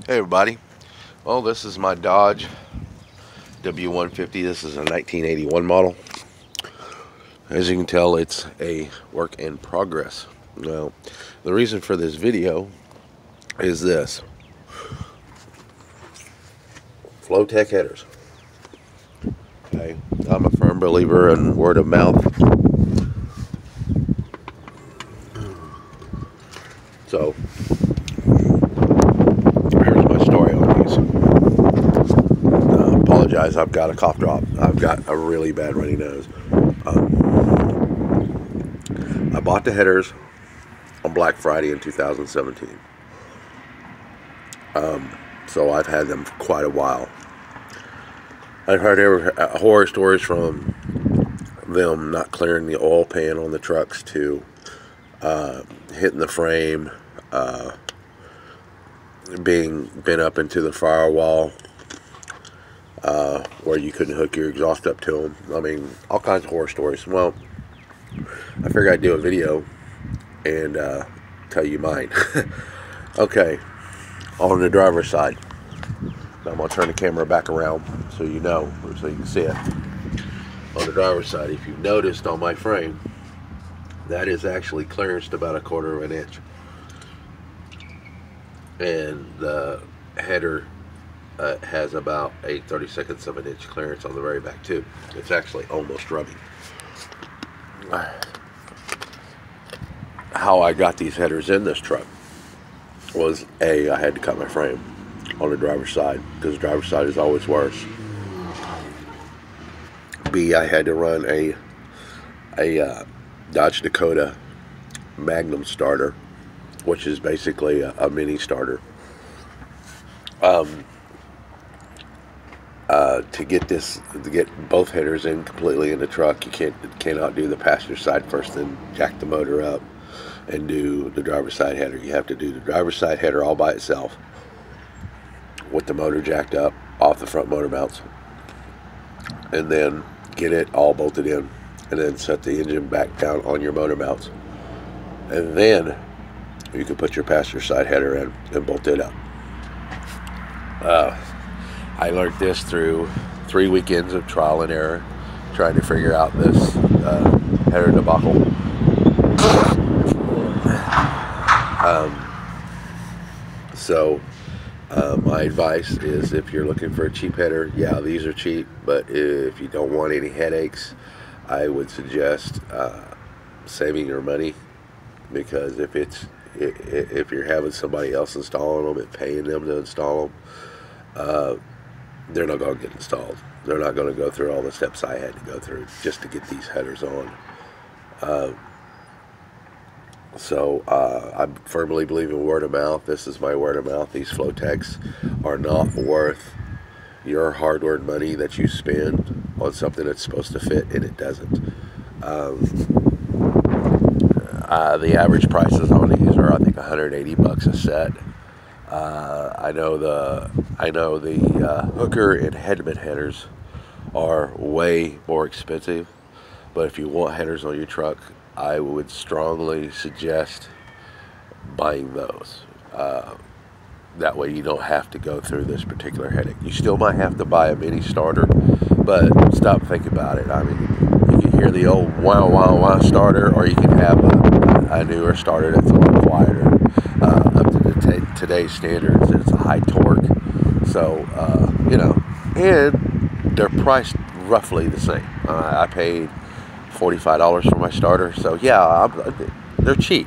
Hey everybody, well this is my Dodge W150. This is a 1981 model. As you can tell, it's a work in progress. Now, the reason for this video is this. Flo Tech headers. Okay, I'm a firm believer in word of mouth. So, here's my story on these. Apologize, I've got a cough drop. I've got a really bad runny nose. I bought the headers on Black Friday in 2017. So I've had them for quite a while. I've heard horror stories from them not clearing the oil pan on the trucks to hitting the frame, being bent up into the firewall, where you couldn't hook your exhaust up to them. I mean, all kinds of horror stories. Well, I figured I'd do a video and tell you mine. Okay, on the driver's side. I'm going to turn the camera back around so you know, so you can see it. On the driver's side, if you've noticed on my frame, that is actually clearanced about 1/4 of an inch. And the header has about 8/32 of an inch clearance on the very back too. It's actually almost rubbing. How I got these headers in this truck was A, I had to cut my frame on the driver's side because the driver's side is always worse. B, I had to run a Dodge Dakota Magnum starter, which is basically a mini starter. To get both headers in completely in the truck, you cannot do the passenger side first, then jack the motor up and do the driver's side header. You have to do the driver's side header all by itself with the motor jacked up off the front motor mounts, and then get it all bolted in, and then set the engine back down on your motor mounts, and then you can put your passenger side header in and bolt it up. I learned this through 3 weekends of trial and error, trying to figure out this header debacle. My advice is, if you're looking for a cheap header, yeah, these are cheap, but if you don't want any headaches, I would suggest saving your money, because if you're having somebody else installing them and paying them to install them, they're not going to get installed. They're not going to go through all the steps I had to go through just to get these headers on. I firmly believe in word of mouth. This is my word of mouth. These Flo Techs are not worth your hard-earned money that you spend on something that's supposed to fit and it doesn't. The average prices on these are, I think, 180 bucks a set. I know the hooker and headman headers are way more expensive, but if you want headers on your truck, I would strongly suggest buying those. That way you don't have to go through this particular headache. You still might have to buy a mini starter, but stop and think about it. I mean, you can hear the old wow wow wow starter, or you can have a newer starter that's a little quieter, up to today's standards. It's a high torque, so you know, and they're priced roughly the same. I paid $45 for my starter, so yeah, they're cheap.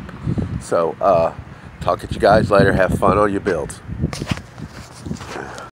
So talk at you guys later. Have fun on your builds.